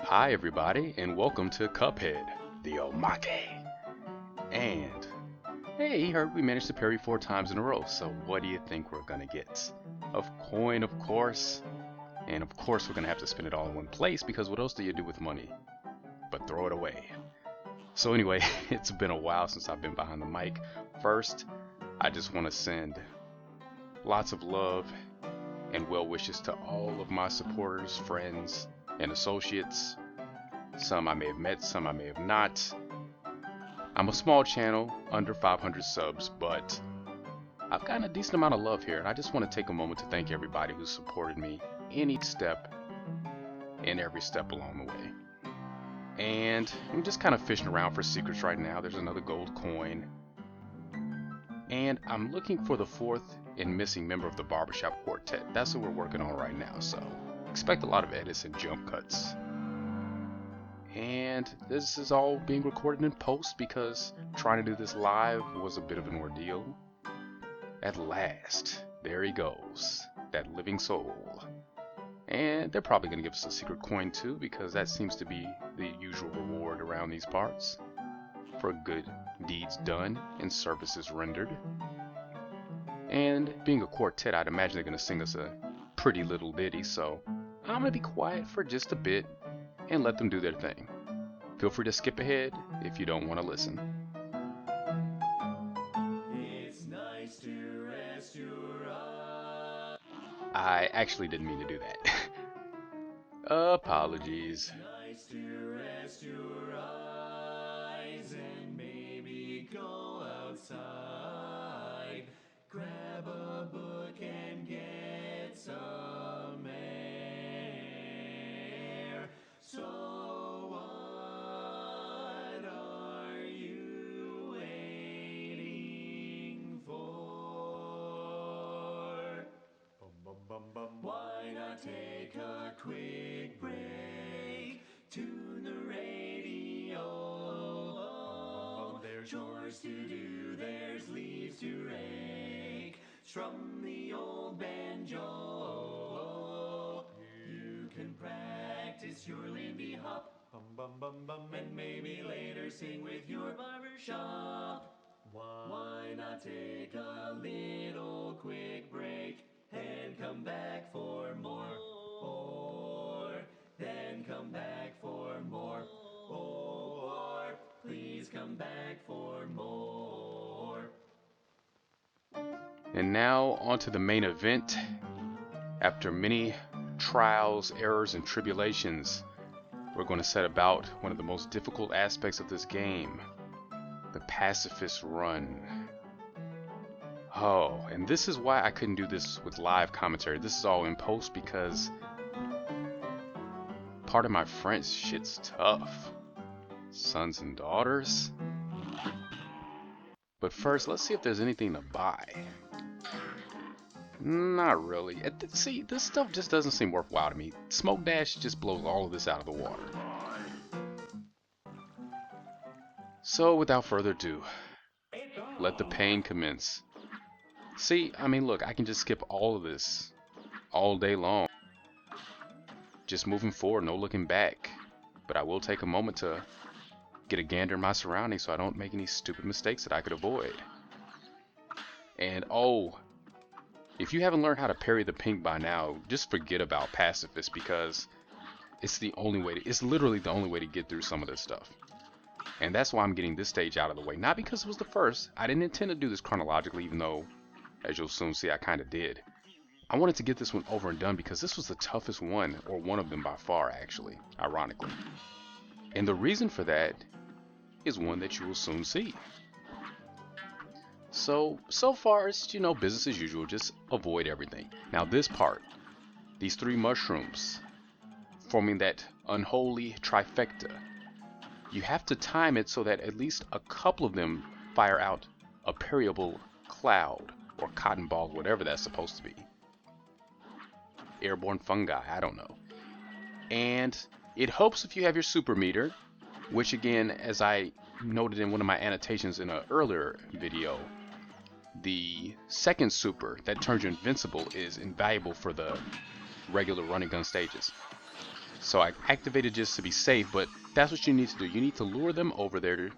Hi everybody, and welcome to Cuphead, the Omake. And, hey, you heard we managed to parry 4 times in a row, so what do you think we're gonna get? A coin, of course. And of course we're gonna have to spend it all in one place, because what else do you do with money but throw it away? So anyway, it's been a while since I've been behind the mic. First, I just want to send lots of love and well wishes to all of my supporters, friends, and associates. Some I may have met, some I may have not. I'm a small channel, under 500 subs, but I've gotten a decent amount of love here, and I just want to take a moment to thank everybody who supported me any step and every step along the way. And I'm just kind of fishing around for secrets right now. There's another gold coin. And I'm looking for the 4th and missing member of the Barbershop Quartet. That's what we're working on right now, so expect a lot of edits and jump cuts. And this is all being recorded in post because trying to do this live was a bit of an ordeal. At last, there he goes, that living soul. And they're probably going to give us a secret coin too, because that seems to be the usual reward around these parts for good deeds done and services rendered. And being a quartet, I'd imagine they're going to sing us a pretty little ditty, so I'm going to be quiet for just a bit and let them do their thing. Feel free to skip ahead if you don't want to listen. It's nice to rest your eyes. I actually didn't mean to do that. Apologies. Nice to rest your eyes and maybe go outside. Grab a book and get some air. So what are you waiting for? Why not take a quick break? Tune the radio. There's chores to do, there's leaves to rake. Strum the old banjo. You can practice your Lindy hop. And maybe later sing with your barbershop. Why not take a little quick break and come back for more? Or then come back for more. Or please come back for more. And now on to the main event. After many trials, errors, and tribulations, we're going to set about one of the most difficult aspects of this game, the Pacifist run. Oh, and this is why I couldn't do this with live commentary. This is all in post because part of my French shit's tough. Sons and daughters. But first, let's see if there's anything to buy. Not really. See, this stuff just doesn't seem worthwhile to me. Smoke Dash just blows all of this out of the water. So, without further ado, let the pain commence. See, I mean, look, I can just skip all of this all day long. Just moving forward, no looking back. But I will take a moment to get a gander in my surroundings so I don't make any stupid mistakes that I could avoid. And oh, if you haven't learned how to parry the pink by now, just forget about Pacifist, because it's the only way to, it's literally the only way to get through some of this stuff. And that's why I'm getting this stage out of the way. Not because it was the first. I didn't intend to do this chronologically, even though, as you'll soon see, I kind of did. I wanted to get this one over and done because this was the toughest one, or one of them by far, actually, ironically. And the reason for that is one that you will soon see. So far it's, you know, business as usual, just avoid everything. Now this part, these 3 mushrooms, forming that unholy trifecta, you have to time it so that at least a couple of them fire out a parryable cloud, or cotton ball, whatever that's supposed to be. Airborne fungi, I don't know. And it helps if you have your super meter, which again, as I noted in one of my annotations in an earlier video, the second super that turns you invincible is invaluable for the regular running gun stages. So I activated just to be safe, but that's what you need to do. You need to lure them over there to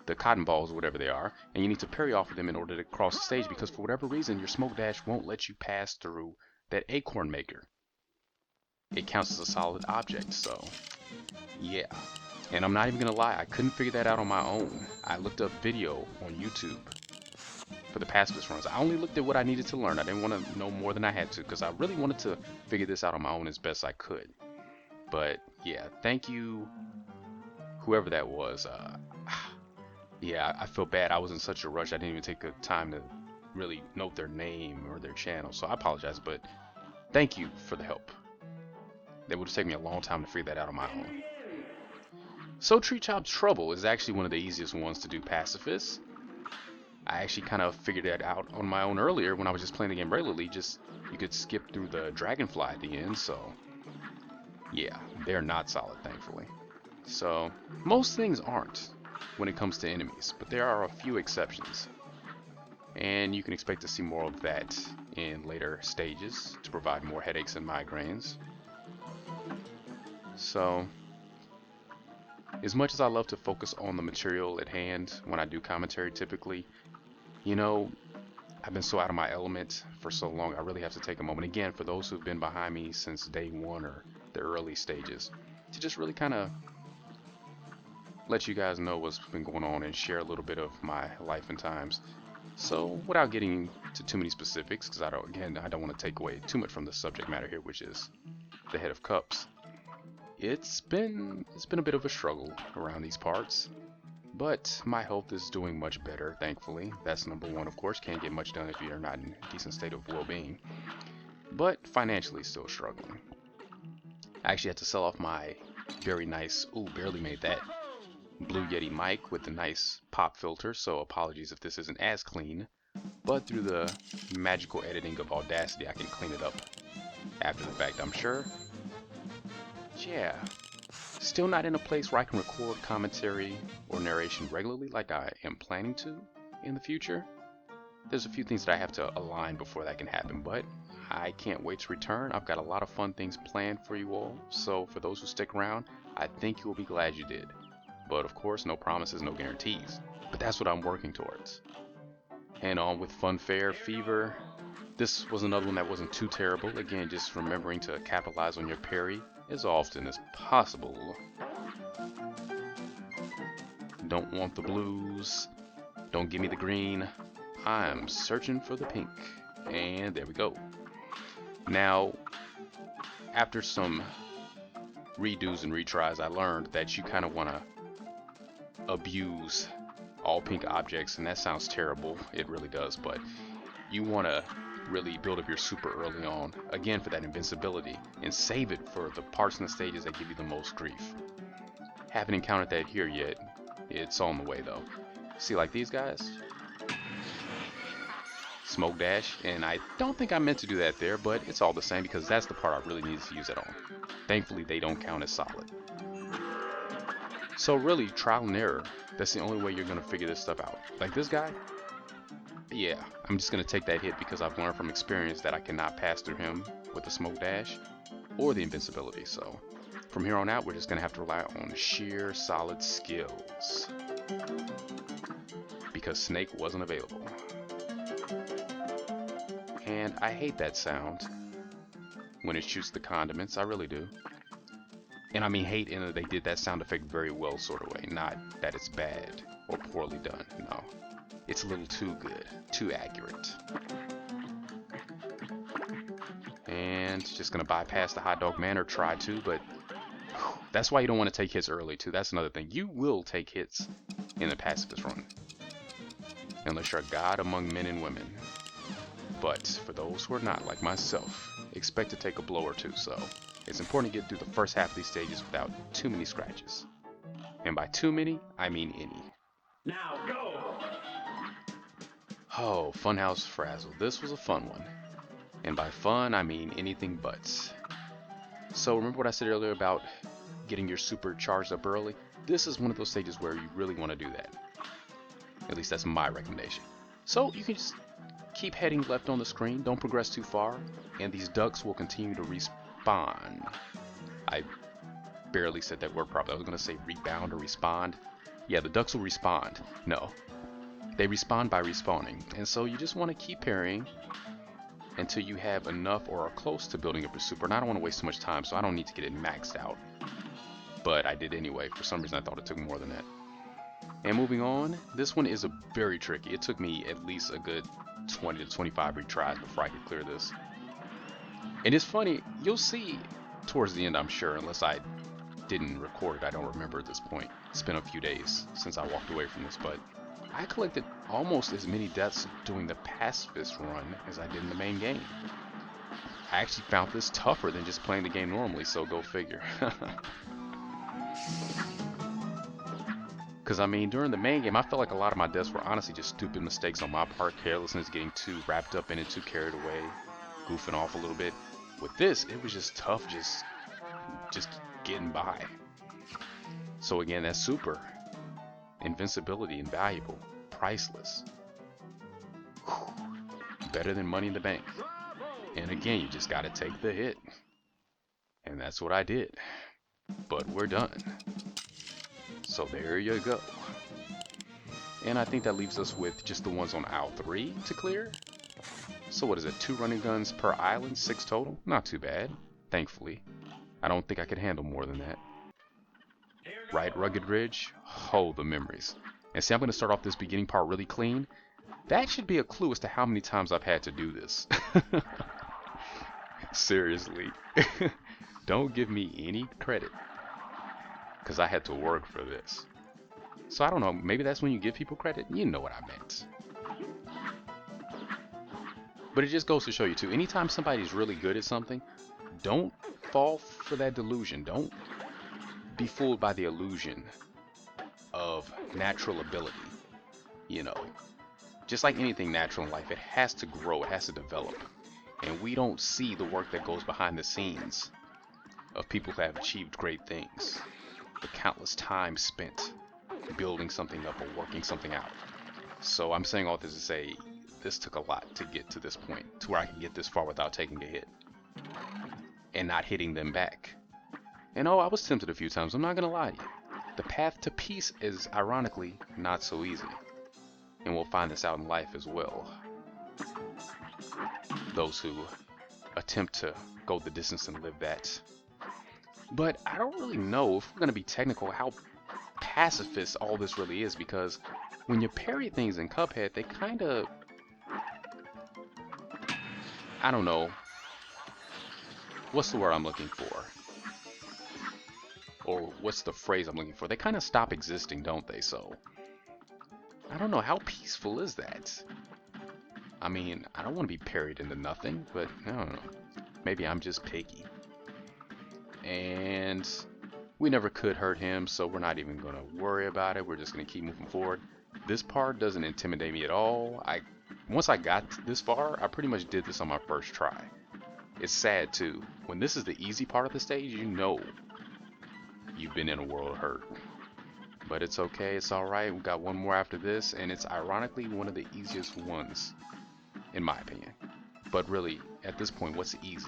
the cotton balls or whatever they are, and you need to parry off of them in order to cross the stage, because for whatever reason your smoke dash won't let you pass through that acorn maker. It counts as a solid object, so yeah. And I'm not even gonna lie, I couldn't figure that out on my own. I looked up video on YouTube for the pacifist runs. I only looked at what I needed to learn. I didn't want to know more than I had to, because I really wanted to figure this out on my own as best I could. But yeah, thank you, whoever that was. Yeah, I feel bad. I was in such a rush. I didn't even take the time to really note their name or their channel, so I apologize. But thank you for the help. It would have taken me a long time to figure that out on my own. So TREETOP's Trouble is actually one of the easiest ones to do pacifist. I actually kind of figured that out on my own earlier when I was just playing the game regularly. Just you could skip through the dragonfly at the end, so yeah, they're not solid, thankfully. So most things aren't when it comes to enemies, but there are a few exceptions, and you can expect to see more of that in later stages to provide more headaches and migraines. So as much as I love to focus on the material at hand when I do commentary typically, you know, I've been so out of my element for so long, I really have to take a moment, again, for those who've been behind me since day one or the early stages, to just really kind of let you guys know what's been going on and share a little bit of my life and times. So without getting to too many specifics, because I don't want to take away too much from the subject matter here, which is the Head of Cups. It's been a bit of a struggle around these parts, but my health is doing much better, thankfully. That's number one, of course. Can't get much done if you're not in a decent state of well-being. But financially still struggling. I actually had to sell off my very nice, barely made that, Blue Yeti mic with the nice pop filter, so apologies if this isn't as clean, but through the magical editing of Audacity I can clean it up after the fact, I'm sure. Yeah, still not in a place where I can record commentary or narration regularly like I am planning to in the future. There's a few things that I have to align before that can happen, but I can't wait to return. I've got a lot of fun things planned for you all, so for those who stick around, I think you will be glad you did. But of course, no promises, no guarantees. But that's what I'm working towards. And on with Funfair Fever. This was another one that wasn't too terrible. Again, just remembering to capitalize on your parry as often as possible. Don't want the blues. Don't give me the green. I'm searching for the pink. And there we go. Now, after some redos and retries, I learned that you kind of want to abuse all pink objects, and that sounds terrible. It really does, but you want to really build up your super early on, again, for that invincibility, and save it for the parts and the stages that give you the most grief. Haven't encountered that here yet. It's on the way though. See, like these guys, smoke dash, and I don't think I meant to do that there, but it's all the same because that's the part I really needed to use it on. Thankfully they don't count as solid. So really, trial and error, that's the only way you're going to figure this stuff out. Like this guy, yeah, I'm just going to take that hit because I've learned from experience that I cannot pass through him with the smoke dash or the invincibility. So from here on out, we're just going to have to rely on sheer solid skills because Snake wasn't available. And I hate that sound when it shoots the condiments, I really do. And I mean hate in that they did that sound effect very well sort of way, not that it's bad or poorly done, no. It's a little too good, too accurate. And just gonna bypass the hot dog man, or try to, but that's why you don't want to take hits early too. That's another thing. You will take hits in the pacifist run, unless you're a god among men and women. But for those who are not, like myself, expect to take a blow or two, so it's important to get through the first half of these stages without too many scratches. And by too many, I mean any. Now go! Oh, Funhouse Frazzle. This was a fun one. And by fun, I mean anything but. So remember what I said earlier about getting your super charged up early? This is one of those stages where you really want to do that. At least that's my recommendation. So you can just keep heading left on the screen, don't progress too far, and these ducks will continue to respawn. I barely said that word properly. I was going to say rebound or respond. Yeah, the ducks will respond. No, they respond by respawning. And so you just want to keep parrying until you have enough or are close to building up your super. And I don't want to waste too much time, so I don't need to get it maxed out. But I did anyway. For some reason, I thought it took more than that. And moving on, this one is very tricky. It took me at least a good 20 to 25 retries before I could clear this. And it's funny, you'll see towards the end, I'm sure, unless I didn't record it. I don't remember at this point. It's been a few days since I walked away from this, but I collected almost as many deaths doing the Pacifist run as I did in the main game. I actually found this tougher than just playing the game normally, so go figure. Because, I mean, during the main game, I felt like a lot of my deaths were honestly just stupid mistakes on my part, carelessness, getting too wrapped up in it, too carried away, goofing off a little bit. With this, it was just tough, just getting by. So again, that's super. Invincibility, invaluable, priceless. Whew. Better than money in the bank. And again, you just gotta take the hit. And that's what I did. But we're done. So there you go. And I think that leaves us with just the ones on Isle 3 to clear. So what is it, 2 running guns per island, 6 total? Not too bad, thankfully. I don't think I could handle more than that. Right, Rugged Ridge? Oh, the memories. And see, I'm going to start off this beginning part really clean. That should be a clue as to how many times I've had to do this. Seriously. Don't give me any credit. Because I had to work for this. So I don't know, maybe that's when you give people credit? You know what I meant. But it just goes to show you too, anytime somebody's really good at something, don't fall for that delusion. Don't be fooled by the illusion of natural ability. You know, just like anything natural in life, it has to grow, it has to develop. And we don't see the work that goes behind the scenes of people who have achieved great things. The countless time spent building something up or working something out. So I'm saying all this to say, this took a lot to get to this point, to where I can get this far without taking a hit. And not hitting them back. And oh, I was tempted a few times, I'm not gonna lie to you. The path to peace is, ironically, not so easy. And we'll find this out in life as well. Those who attempt to go the distance and live that. But I don't really know, if we're gonna be technical, how pacifist all this really is, because when you parry things in Cuphead, they kinda, I don't know, what's the word I'm looking for? Or what's the phrase I'm looking for? They kind of stop existing, don't they? So, I don't know, how peaceful is that? I mean, I don't want to be parried into nothing, but I don't know. Maybe I'm just picky. And we never could hurt him, so we're not even going to worry about it. We're just going to keep moving forward. This part doesn't intimidate me at all. Once I got this far, I pretty much did this on my first try. It's sad too. When this is the easy part of the stage, you know you've been in a world of hurt. But it's okay, it's alright. We've got one more after this, and it's ironically one of the easiest ones, in my opinion. But really, at this point, what's easy?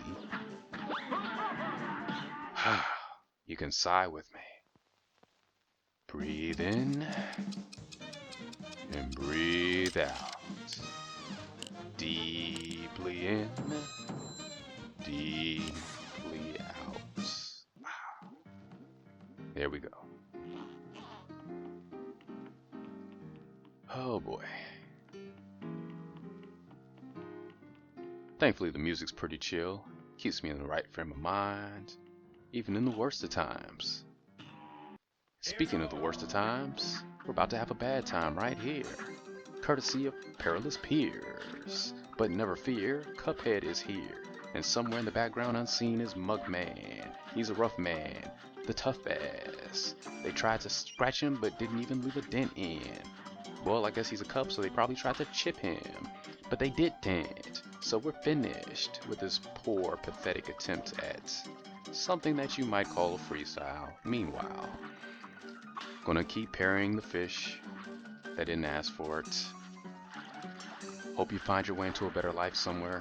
You can sigh with me. Breathe in and breathe out. Deeply in, deeply out. There we go. Oh boy. Thankfully the music's pretty chill. Keeps me in the right frame of mind, even in the worst of times. Speaking of the worst of times, we're about to have a bad time right here. Courtesy of Perilous PIERS. But never fear, Cuphead is here. And somewhere in the background unseen is Mugman. He's a rough man, the tough ass. They tried to scratch him but didn't even leave a dent in. Well, I guess he's a cup, so they probably tried to chip him. But they didn't. So we're finished with this poor, pathetic attempt at something that you might call a freestyle. Meanwhile, gonna keep parrying the fish that didn't ask for it. Hope you find your way into a better life somewhere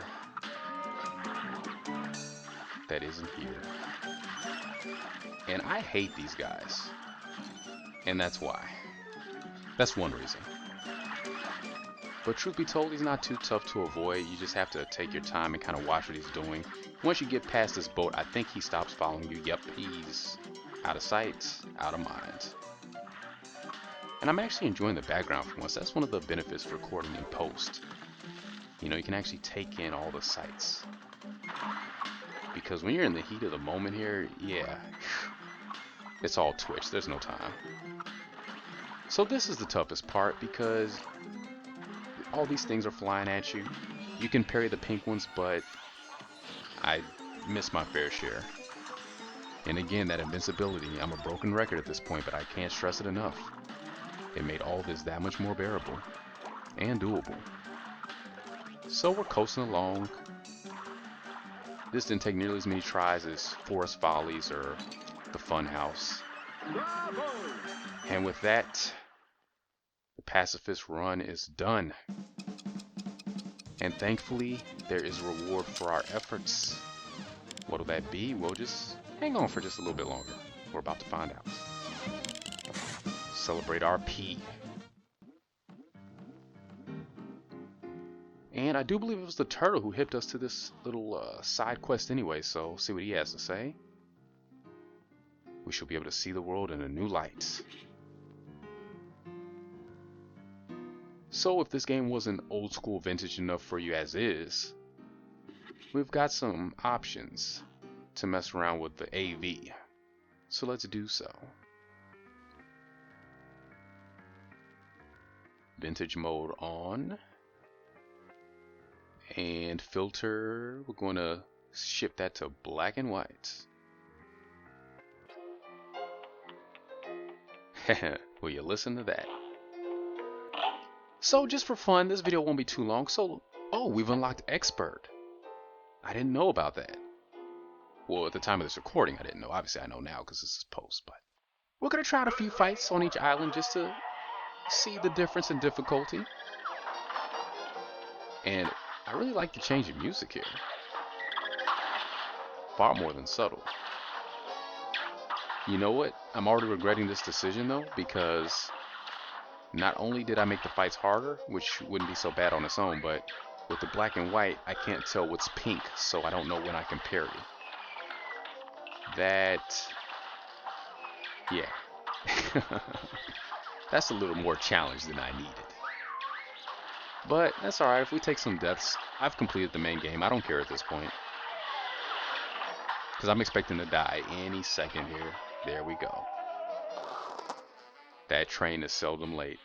that isn't here. And I hate these guys. And that's why. That's one reason. But truth be told, he's not too tough to avoid. You just have to take your time and kind of watch what he's doing. Once you get past this boat, I think he stops following you. Yep, he's out of sight, out of mind. And I'm actually enjoying the background for once. That's one of the benefits of recording in post. You know, you can actually take in all the sights. Because when you're in the heat of the moment here, yeah, it's all twitch. There's no time. So this is the toughest part because all these things are flying at you. You can parry the pink ones, but I miss my fair share. And again, that invincibility, I'm a broken record at this point, but I can't stress it enough. It made all this that much more bearable and doable. So we're coasting along. This didn't take nearly as many tries as Forest Follies or the Funhouse. Bravo! And with that, the Pacifist run is done. And thankfully, there is a reward for our efforts. What'll that be? We'll just hang on for just a little bit longer. We're about to find out. Celebrate our P. And I do believe it was the turtle who hipped us to this little side quest anyway, so see what he has to say. We shall be able to see the world in a new light. So if this game wasn't old school vintage enough for you as is, we've got some options to mess around with the AV. So let's do so. Vintage mode on. And filter, we're going to shift that to black and white. Will you listen to that? So just for fun, this video won't be too long. So, oh, we've unlocked Expert. I didn't know about that. Well, at the time of this recording, I didn't know. Obviously, I know now because this is post. But we're going to try out a few fights on each island just to see the difference in difficulty. And I really like the change in music here. Far more than subtle. You know what? I'm already regretting this decision though, because not only did I make the fights harder, which wouldn't be so bad on its own, but with the black and white, I can't tell what's pink, so I don't know when I can parry. That... yeah. That's a little more challenge than I needed. But that's alright, if we take some deaths, I've completed the main game, I don't care at this point. Because I'm expecting to die any second here. There we go. That train is seldom late.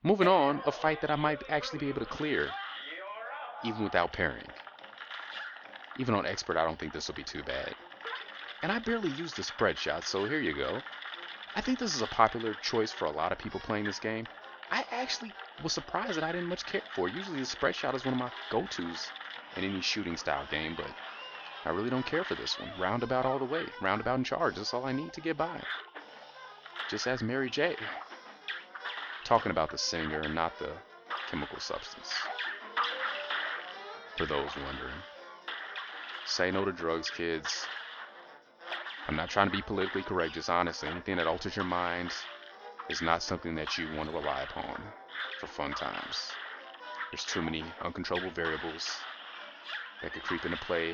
Moving on, a fight that I might actually be able to clear, even without parrying. Even on Expert, I don't think this will be too bad. And I barely used the spread shot, so here you go. I think this is a popular choice for a lot of people playing this game. I actually was surprised that I didn't much care for it. Usually the spread shot is one of my go-tos in any shooting style game, but I really don't care for this one. Roundabout all the way. Roundabout in charge. That's all I need to get by. Just as Mary J. Talking about the singer, not the chemical substance. For those wondering. Say no to drugs, kids. I'm not trying to be politically correct, just honestly. Anything that alters your mind is not something that you want to rely upon for fun times. There's too many uncontrollable variables that could creep into play.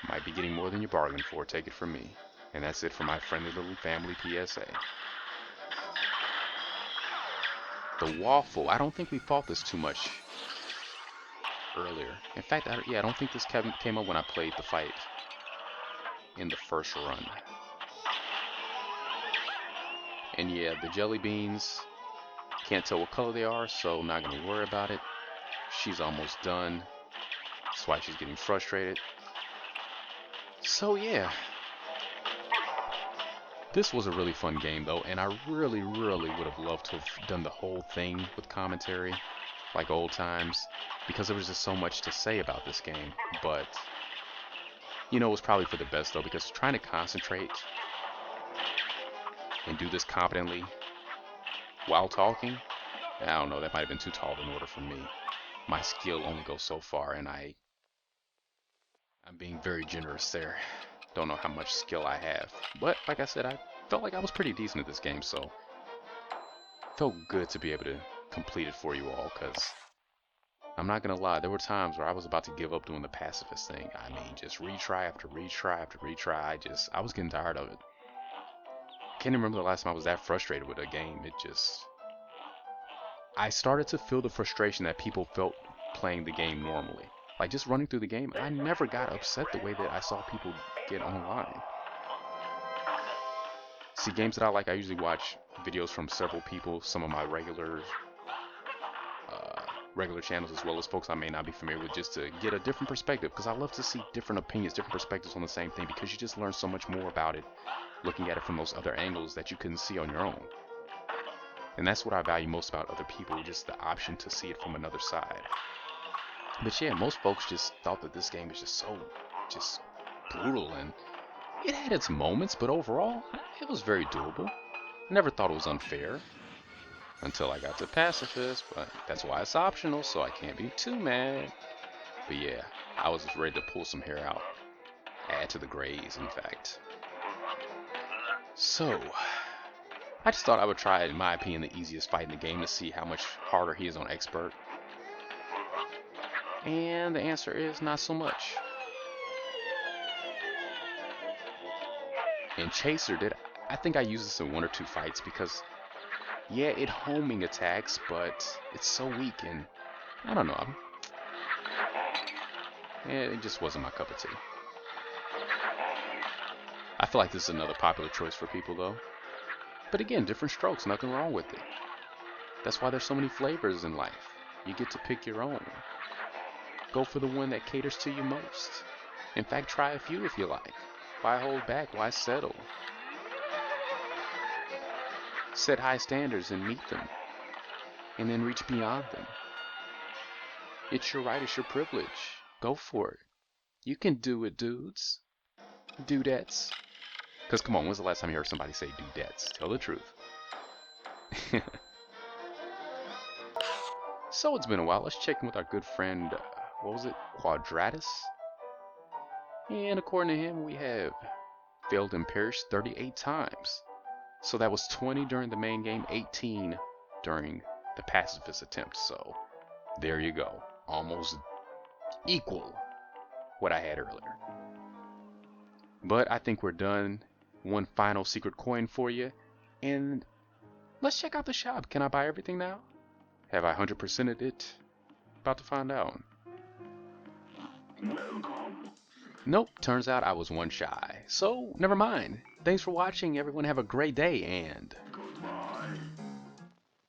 Might be getting more than you bargained for, take it from me. And that's it for my friendly little family PSA. The waffle, I don't think we fought this too much earlier. In fact, I don't think this came up when I played the fight in the first run. And yeah, the jelly beans, can't tell what color they are, so not gonna worry about it. She's almost done. That's why she's getting frustrated. So yeah, this was a really fun game though, and I really would have loved to have done the whole thing with commentary, like old times, because there was just so much to say about this game. But you know, it was probably for the best though, because trying to concentrate and do this competently while talking, I don't know, that might have been too tall of an order for me. My skill only goes so far, and I'm being very generous there. don't know how much skill I have. But like I said, I felt like I was pretty decent at this game, so it felt good to be able to complete it for you all, because I'm not gonna lie, there were times where I was about to give up doing the pacifist thing. I mean, just retry after retry after retry. I was getting tired of it. Can't remember the last time I was that frustrated with a game. I started to feel the frustration that people felt playing the game normally. Like just running through the game, I never got upset the way that I saw people get online. See, games that I like, I usually watch videos from several people, some of my regular channels, as well as folks I may not be familiar with, just to get a different perspective, because I love to see different opinions, different perspectives on the same thing, because you just learn so much more about it looking at it from those other angles that you couldn't see on your own. And that's what I value most about other people, just the option to see it from another side. But yeah, most folks just thought that this game is just brutal, and it had its moments, but overall, it was very doable. I never thought it was unfair until I got to Pacifist, but that's why it's optional, so I can't be too mad. But yeah, I was just ready to pull some hair out. Add to the grays, in fact. So, I just thought I would try, in my opinion, the easiest fight in the game to see how much harder he is on Expert. And the answer is not so much. In Chaser, I think I used this in 1 or 2 fights because, yeah, it homing attacks, but it's so weak, and I don't know. It just wasn't my cup of tea. I feel like this is another popular choice for people, though. But again, different strokes, nothing wrong with it. That's why there's so many flavors in life. You get to pick your own. Go for the one that caters to you most. In fact, try a few if you like. Why hold back? Why settle? Set high standards and meet them, and then reach beyond them. It's your right, it's your privilege. Go for it. You can do it, dudes. Dudettes. Because come on, when's the last time you heard somebody say dudettes? Tell the truth. So it's been a while. Let's check in with our good friend, what was it? Quadratus? And according to him, we have failed and perished 38 times. So that was 20 during the main game, 18 during the pacifist attempt. So there you go. Almost equal what I had earlier. But I think we're done. One final secret coin for you. And let's check out the shop. Can I buy everything now? Have I 100%ed it? About to find out. Nope, turns out I was 1 shy. So, never mind. Thanks for watching, everyone. Have a great day, and goodbye.